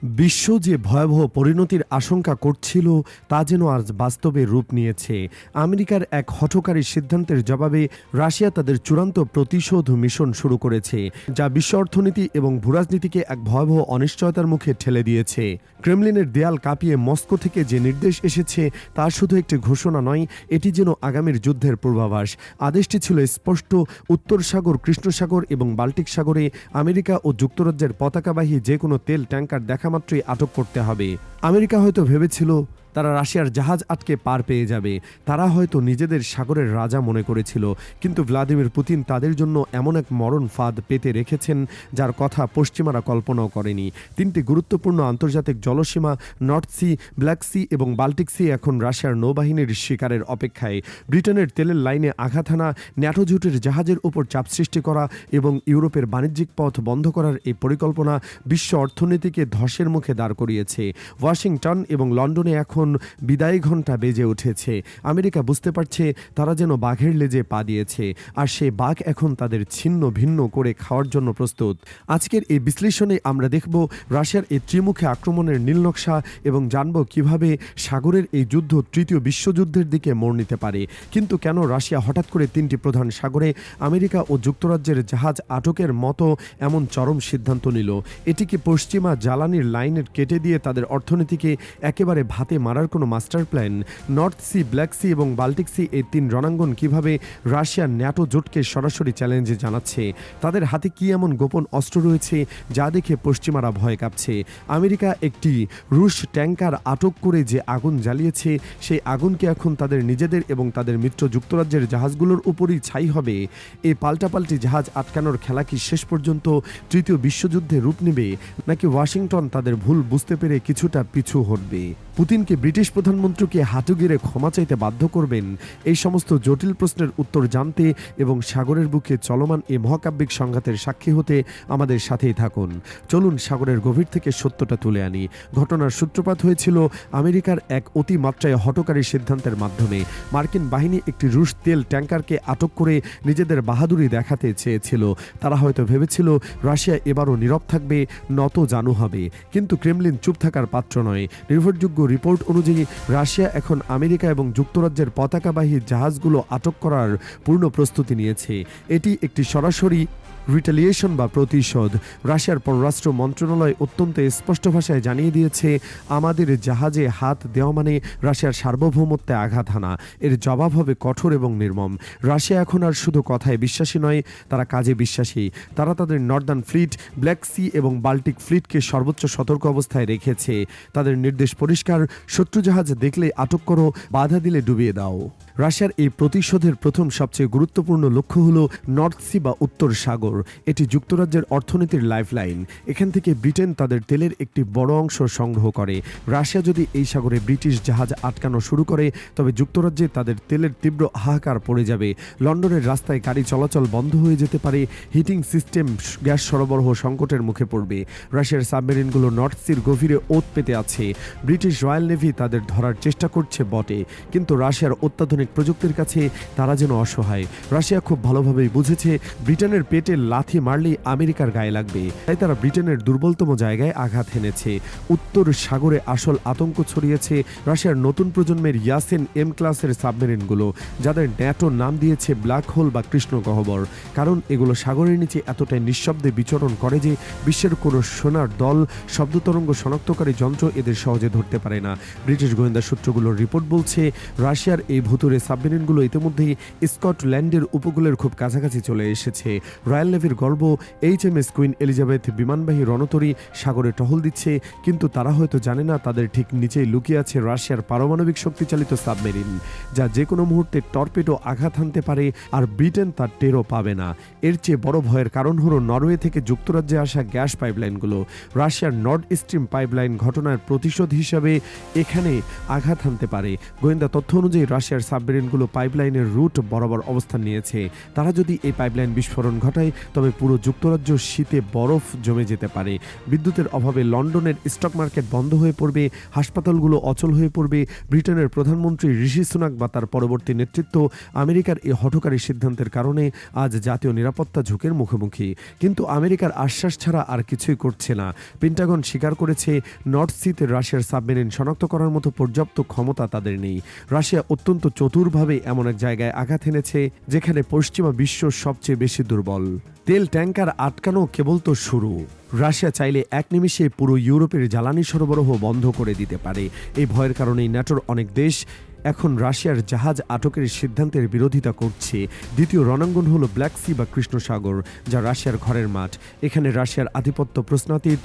বিশ্ব যে ভয়াবহ পরিণতির আশঙ্কা করছিল তা যেন আজ বাস্তবে রূপ নিয়েছে। আমেরিকার এক হঠকারী সিদ্ধান্তের জবাবে রাশিয়া তাদের চূড়ান্ত প্রতিশোধ মিশন শুরু করেছে, যা বিশ্ব অর্থনীতি এবং ভূরাজনীতিকে এক ভয়াবহ অনিশ্চয়তার মুখে ঠেলে দিয়েছে। ক্রেমলিনের দেয়াল কাঁপিয়ে মস্কো থেকে যে নির্দেশ এসেছে তা শুধু একটি ঘোষণা নয়, এটি যেন আগামীর যুদ্ধের পূর্বাভাস। আদেশটি ছিল স্পষ্ট: উত্তর সাগর, কৃষ্ণ সাগর এবং বাল্টিক সাগরে আমেরিকা ও যুক্তরাজ্যের পতাকাবাহী যে কোনো তেল ট্যাঙ্কার দেখামাত্রই আটক করতে হবে। আমেরিকা হয়তো ভেবেছিল তারা রাশিয়ার জাহাজ আটকে পার পেয়ে যাবে, তারা হয়তো নিজেদের সাগরের রাজা মনে করেছিল। কিন্তু ভ্লাদিমির পুতিন তাদের জন্য এমন এক মরণ ফাঁদ পেতে রেখেছেন যার কথা পশ্চিমারা কল্পনাও করেনি। তিনটি গুরুত্বপূর্ণ আন্তর্জাতিক জলসীমা, নর্থ সি, ব্ল্যাক সি এবং বাল্টিক সি এখন রাশিয়ার নৌবাহিনীর শিকারের অপেক্ষায়। ব্রিটেনের তেলের লাইনে আঘাত হানা, ন্যাটো জোটের জাহাজের উপর চাপ সৃষ্টি করা এবং ইউরোপের বাণিজ্যিক পথ বন্ধ করার এই পরিকল্পনা বিশ্ব অর্থনীতিকে ধসের মুখে দাঁড় করিয়েছে। ওয়াশিংটন এবং লন্ডনে এখন বিদায়ী ঘণ্টা বেজে উঠেছে। আমেরিকা বুঝতে পারছে তারা যেন বাঘের লেজে পা দিয়েছে, আর সেই বাঘ এখন তাদের ছিন্ন ভিন্ন করে খাওয়ার জন্য প্রস্তুত। আজকের এই বিশ্লেষণে আমরা দেখব রাশিয়ার এই ত্রিমুখী আক্রমণের নীলনকশা এবং জানব কিভাবে সাগরের এই যুদ্ধ তৃতীয় বিশ্বযুদ্ধের দিকে মোড় নিতে পারে। কিন্তু কেন রাশিয়া হঠাৎ করে তিনটি প্রধান সাগরে আমেরিকা ও যুক্তরাজ্যের জাহাজ আটকের মতো এমন চরম সিদ্ধান্ত নিল? এটি কি পশ্চিমা জ্বালানির লাইনের কেটে দিয়ে তাদের অর্থনীতিকে একেবারে ভাতে মারার কোনো master plan? North sea, black sea এবং বাল্টিক সি এই তিন রণাঙ্গন কিভাবে রাশিয়ার ন্যাটো জোটকে সরাসরি চ্যালেঞ্জে জানাচ্ছে? তাদের হাতে কি এমন গোপন অস্ত্র রয়েছে যা দেখে পশ্চিমারা ভয় কাঁপছে? আমেরিকা একটি রুশ ট্যাঙ্কার আটক করে যে আগুন জ্বালিয়েছে, সেই আগুনকে এখন তাদের নিজেদের এবং তাদের মিত্র যুক্তরাজ্যের জাহাজগুলোর উপরই ছাই হবে। এই পাল্টাপাল্টি জাহাজ আটকানোর খেলা কি শেষ পর্যন্ত তৃতীয় বিশ্বযুদ্ধে রূপ নেবে, নাকি ওয়াশিংটন তাদের ভুল বুঝতে পেরে কিছুটা পিছু হটবে? পুতিনকে ব্রিটিশ প্রধানমন্ত্রীকে হাঁটু গেড়ে ক্ষমা চাইতে বাধ্য করবেন? এই সমস্ত জটিল প্রশ্নের উত্তর জানতে এবং সাগরের বুকে চলমান এই মহাকাব্যিক সংঘাতের সাক্ষী হতে আমাদের সাথেই থাকুন। চলুন সাগরের গভীর থেকে সত্যটা তুলে আনি। ঘটনার সূত্রপাত হয়েছিল আমেরিকার এক অতিমাত্রায় হঠকারী সিদ্ধান্তের মাধ্যমে। মার্কিন বাহিনী একটি রুশ তেল ট্যাঙ্কারকে আটক করে নিজেদের বাহাদুরি দেখাতে চেয়েছিল। তারা হয়তো ভেবেছিল রাশিয়া এবারও নীরব থাকবে, নত জানু হবে। কিন্তু ক্রেমলিন চুপ থাকার পাত্র নয়। নির্ভরযোগ্য রিপোর্ট অনুযায়ী রাশিয়া এখন আমেরিকা এবং যুক্তরাজ্যের পতাকাবাহী জাহাজগুলো আটক করার পূর্ণ প্রস্তুতি নিয়েছে। এটি একটি সরাসরি রিটালিয়েশন বা প্রতিশোধ। রাশিয়ার পররাষ্ট্র মন্ত্রণালয় অত্যন্ত স্পষ্ট ভাষায় জানিয়ে দিয়েছে, আমাদের জাহাজে হাত দেওয়া মানে রাশিয়ার সার্বভৌমত্বে আঘাত হানা। এর জবাব হবে কঠোর এবং নির্মম। রাশিয়া এখন আর শুধু কথায় বিশ্বাসী নয়, তারা কাজে বিশ্বাসী। তারা তাদের নর্দার্ন ফ্লিট, ব্ল্যাক সি এবং বাল্টিক ফ্লিটকে সর্বোচ্চ সতর্ক অবস্থায় রেখেছে। তাদের নির্দেশ পরিষ্কার: শত্রু জাহাজ দেখলে আটক করো, বাধা দিলে ডুবিয়ে দাও। রাশিয়ার এই প্রতিশোধের প্রথম সবচেয়ে গুরুত্বপূর্ণ লক্ষ্য হল নর্থ সি বা উত্তর সাগর। এটি যুক্তরাজ্যের অর্থনীতির লাইফলাইন। এখান থেকে ব্রিটেন তাদের তেলের একটি বড় অংশ সংগ্রহ করে। রাশিয়া যদি এই সাগরে ব্রিটিশ জাহাজ আটকানো শুরু করে, তবে যুক্তরাজ্যে তাদের তেলের তীব্র হাহাকার পড়ে যাবে। লন্ডনের রাস্তায় গাড়ি চলাচল বন্ধ হয়ে যেতে পারে, হিটিং সিস্টেম, গ্যাস সরবরাহ সংকটের মুখে পড়বে। রাশিয়ার সাবমেরিনগুলো নর্থ সির গভীরে ওত পেতে আছে। ব্রিটিশ রয়্যাল নেভি তাদের ধরার চেষ্টা করছে বটে, কিন্তু রাশিয়ার অত্যাধুনিক প্রযুক্তির কাছে তারা যেন অসহায়। রাশিয়া খুব ভালোভাবেই বুঝেছে ব্রিটেনের পেটে লাথি মারলেই আমেরিকার গায়ে লাগবে, তাই তারা ব্রিটেনের দুর্বলতম জায়গায় আঘাত হেনেছে। উত্তর সাগরে আসল আতঙ্ক ছড়িয়েছে রাশিয়ার নতুন প্রজন্মের ইয়াসেন এম ক্লাসের সাবমেরিনগুলো, যাদের ন্যাটো নাম দিয়েছে ব্ল্যাক হোল বা কৃষ্ণ গহ্বর। কারণ এগুলো সাগরের নিচে এতটাই নিঃশব্দে বিচরণ করে যে বিশ্বের কোনো সোনার দল, শব্দতরঙ্গ শনাক্তকারী যন্ত্র এদের সহজে ধরতে পারে না। ব্রিটিশ গোয়েন্দা সূত্রগুলোর রিপোর্ট বলছে রাশিয়ার এই ভুতুরে সাবমেরিনগুলো ইতিমধ্যেই স্কটল্যান্ডের উপকূলের খুব কাছাকাছি চলে এসেছে। রয়্যাল নেভির গর্ব HMS কুইন এলিজাবেথ বিমানবাহী রণতরী সাগরে টহল দিচ্ছে, কিন্তু তারা হয়তো জানে না তাদের ঠিক নিচেই লুকিয়ে আছে রাশিয়ার পারমাণবিক শক্তিচালিত সাবমেরিন, যা যে কোনো মুহূর্তে টর্পেডো আঘাত হানতে পারে, আর ব্রিটেন তার টেরও পাবে না। এর চেয়ে বড় ভয়ের কারণ হলো নরওয়ে থেকে যুক্তরাজ্যে আসা গ্যাস পাইপলাইনগুলো। রাশিয়ার নর্ড স্ট্রিম পাইপলাইন ঘটনার প্রতিশোধ হিসাবে এখানে আঘাত হানতে পারে। গোয়েন্দা তথ্য অনুযায়ী রাশিয়ার সাবমেরিনগুলো পাইপলাইনের রুট বরাবর অবস্থান নিয়েছে। তারা যদি এই পাইপলাইন বিস্ফোরণ ঘটায়, তবে পুরো যুক্তরাজ্য শীতে বরফ জমে যেতে পারে। বিদ্যুতের অভাবে লন্ডনের স্টক মার্কেট বন্ধ হয়ে পড়বে, হাসপাতালগুলো অচল হয়ে পড়বে। ব্রিটেনের প্রধানমন্ত্রী ঋষি সুনাক বা তার পরবর্তী নেতৃত্ব আমেরিকার এই হঠকারী সিদ্ধান্তের কারণে আজ জাতীয় নিরাপত্তা ঝুঁকির মুখোমুখি। কিন্তু আমেরিকার আশ্বাস ছাড়া আর কিছুই করছে না। পেন্টাগন স্বীকার করেছে, নর্থ সিতে রাশিয়ার সাবমেরিন শনাক্ত করার মতো পর্যাপ্ত ক্ষমতা তাদের নেই। রাশিয়া অত্যন্ত চতুরভাবে এমন এক জায়গায় আঘাত এনেছে যেখানে পশ্চিমা বিশ্ব সবচেয়ে বেশি দুর্বল। তেল ট্যাঙ্কার আটকানো কেবল তো শুরু। রাশিয়া চাইলে এক নিমিষে পুরো ইউরোপের জ্বালানি সরবরাহ বন্ধ করে দিতে পারে। এই ভয়ের কারণেই ন্যাটোর অনেক দেশ এখন রাশিয়ার জাহাজ আটকের সিদ্ধান্তের বিরোধিতা করছে। দ্বিতীয় রণাঙ্গন হলো ব্ল্যাক সি বা কৃষ্ণ সাগর, যা রাশিয়ার ঘরের মাঠ। এখানে রাশিয়ার আধিপত্য প্রশ্নাতীত।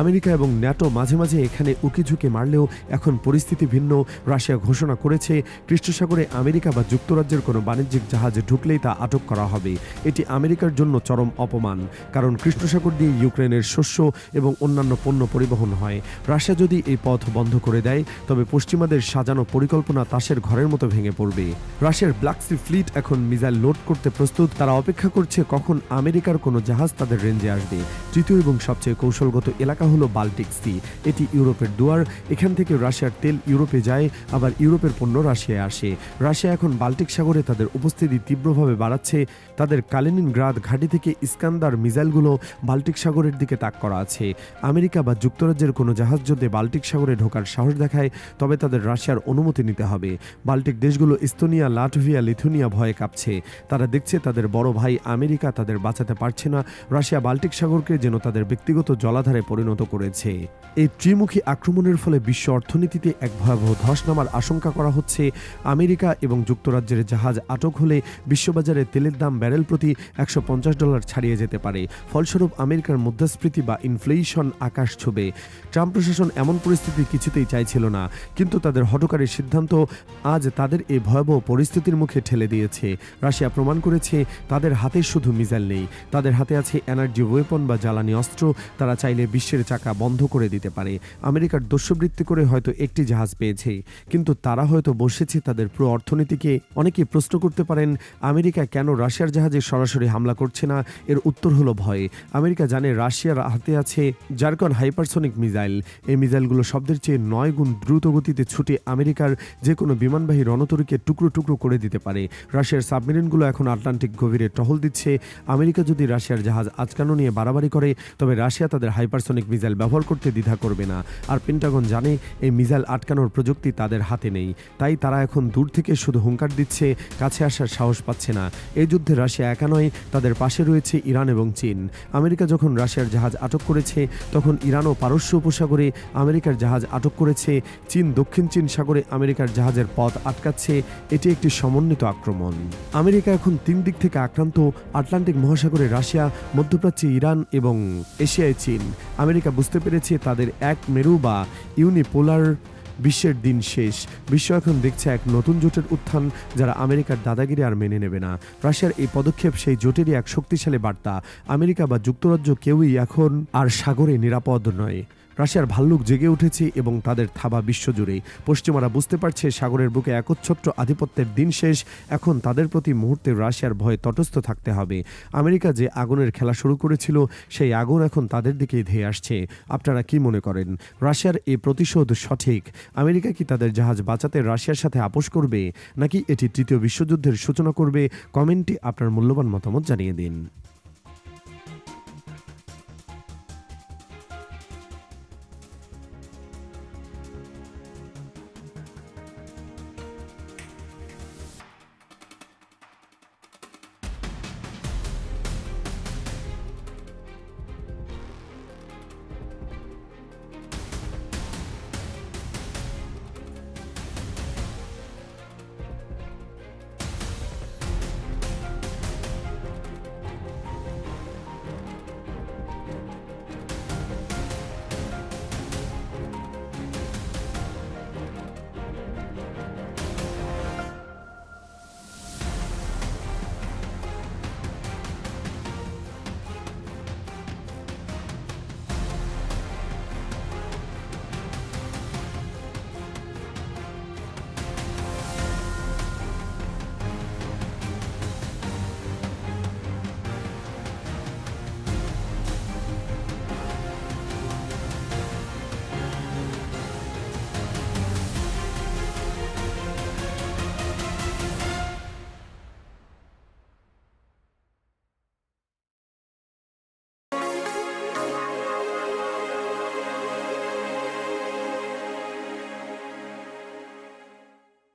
আমেরিকা এবং ন্যাটো মাঝে মাঝে এখানে উকিঝুঁকি মারলেও এখন পরিস্থিতি ভিন্ন। রাশিয়া ঘোষণা করেছে, কৃষ্ণ সাগরে আমেরিকা বা যুক্তরাজ্যের কোনো বাণিজ্যিক জাহাজ ঢুকলেই তা আটক করা হবে। এটি আমেরিকার জন্য চরম অপমান, কারণ কৃষ্ণ সাগর দিয়ে ইউক্রেনের শস্য এবং অন্যান্য পণ্য পরিবহন হয়। রাশিয়া যদি এই পথ বন্ধ করে দেয়, তবে পশ্চিমাদের সাজানো পরিকল্পনা তাসের ঘরের মতো ভেঙে পড়বে। রাশিয়ার ব্ল্যাক সি ফ্লিট এখন মিসাইল লোড করতে প্রস্তুত। তারা অপেক্ষা করছে কখন আমেরিকার কোনো জাহাজ তাদের রেঞ্জে আসবে। তৃতীয় এবং সবচেয়ে কৌশলগত এলাকা হলো বাল্টিক সি। এটি ইউরোপের দুয়ার। এখান থেকে রাশিয়ার তেল ইউরোপে যায়, আবার ইউরোপের পণ্য রাশিয়ায় আসে। রাশিয়া এখন বাল্টিক সাগরে তাদের উপস্থিতি তীব্রভাবে বাড়াচ্ছে। তাদের কালিনিনগ্রাদ ঘাঁটি থেকে ইস্কান্দার মিসাইলগুলো বাল্টিক সাগরের দিকে তাক করা আছে। আমেরিকা বা যুক্তরাজ্যের কোনো জাহাজ যদি বাল্টিক সাগরে ঢোকার সাহস দেখায়, তবে তাদের রাশিয়ার অনুমতি নিতে হবে। বাল্টিক দেশগুলো এস্তোনিয়া, লাটভিয়া, লিথুনিয়া ভয়ে কাঁপছে। তারা দেখছে তাদের বড় ভাই আমেরিকা তাদের বাঁচাতে পারছে না। রাশিয়া বাল্টিক সাগরকে যেন তাদের ব্যক্তিগত জলাধারে পরিণত করেছে। এই ত্রিমুখী আক্রমণের ফলে বিশ্ব অর্থনীতিতে এক ভয়াবহ ধস নামার আশঙ্কা করা হচ্ছে। আমেরিকা এবং যুক্তরাজ্যের জাহাজ আটক হলে বিশ্ববাজারে তেলের দাম ব্যারেল প্রতি $150 ছাড়িয়ে যেতে পারে। ফলস্বরূপ আমেরিকার মুদ্রাস্ফীতি বা ইনফ্লেশন আকাশ ছুবে। ট্রাম্প প্রশাসন এমন পরিস্থিতি কিছুতেই চাইছিল না, কিন্তু তাদের হঠকারী সিদ্ধান্ত আজ তাদের এই ভয়াবহ পরিস্থিতির মুখে ঠেলে দিয়েছে। রাশিয়া প্রমাণ করেছে তাদের হাতে শুধু মিসাইল নেই, তাদের হাতে আছে এনার্জি ওয়েপন বা জ্বালানি অস্ত্র। তারা চাইলে বিশ্বের চাকা বন্ধ করে দিতে পারে। আমেরিকার দস্যুবৃত্তি করে হয়তো একটি জাহাজ পেয়েছে, কিন্তু তারা হয়তো বসেছে তাদের পুরো অর্থনীতিকে। অনেকে প্রশ্ন করতে পারেন, আমেরিকা কেন রাশিয়ার জাহাজে সরাসরি হামলা করছে না? এর উত্তর হলো ভয়। আমেরিকা জানে রাশিয়ার হাতে আছে জার্কন হাইপারসনিক মিসাইল। এই মিসাইলগুলো শব্দের চেয়ে 9 গুণ দ্রুত গতিতে ছুটে আমেরিকার যে কোনো বিমানবাহী রণতরীকে টুকরো টুকরো করে দিতে পারে। রাশিয়ার সাবমেরিনগুলো এখন আটলান্টিক গভীরে টহল দিচ্ছে। আমেরিকা যদি রাশিয়ার জাহাজ আটকানো নিয়ে বাড়াবাড়ি করে, তবে রাশিয়া তাদের হাইপারসনিক মিসাইল ব্যবহার করতে দ্বিধা করবে না। আর পেন্টাগন জানে এই মিসাইল আটকানোর প্রযুক্তি তাদের হাতে নেই। তাই তারা এখন দূর থেকে শুধু হুঙ্কার দিচ্ছে, কাছে আসার সাহস পাচ্ছে না। এই যুদ্ধে রাশিয়া একা নয়, তাদের পাশে রয়েছে ইরান এবং চীন। আমেরিকা যখন রাশিয়ার জাহাজ আটক করেছে, তখন ইরানও পারস্য উপসাগরে আমেরিকার জাহাজ আটক করেছে। চীন দক্ষিণ চীন সাগরে আমেরিকার জাহাজের পথ আটকাচ্ছে। এটি একটি সমন্বিত আক্রমণ। আমেরিকা এখন 3 দিক থেকে আক্রান্ত। আটলান্টিক মহাসাগরে রাশিয়া, মধ্যপ্রাচ্যে ইরান এবং এশিয়ায় চীন। আমেরিকা বুঝতে পেরেছে তাদের এক মেরু বা ইউনিপোলার বিশ্বের দিন শেষ। বিশ্ব এখন দেখছে এক নতুন জোটের উত্থান, যারা আমেরিকার দাদাগিরি আর মেনে নেবে না। রাশিয়ার এই পদক্ষেপ সেই জোটেরই এক শক্তিশালী বার্তা। আমেরিকা বা যুক্তরাজ্য কেউই এখন আর সাগরে নিরাপদ নয়। রাশিয়ার ভাল্লুক জেগে উঠেছে এবং তাদের থাবা বিশ্বজুড়ে। পশ্চিমারা বুঝতে পারছে সাগরের বুকে একচ্ছত্র আধিপত্যের দিন শেষ। এখন তাদের প্রতি মুহূর্তে রাশিয়ার ভয়ে তটস্থ থাকতে হবে। আমেরিকা যে আগুনের খেলা শুরু করেছিল, সেই আগুন এখন তাদের দিকেই ধেয়ে আসছে। আপনারা কি মনে করেন, রাশিয়ার এই প্রতিশোধ সঠিক? আমেরিকা কি তাদের জাহাজ বাঁচাতে রাশিয়ার সাথে আপোষ করবে, নাকি এটি তৃতীয় বিশ্বযুদ্ধের সূচনা করবে? কমেন্টে আপনার মূল্যবান মতামত জানিয়ে দিন।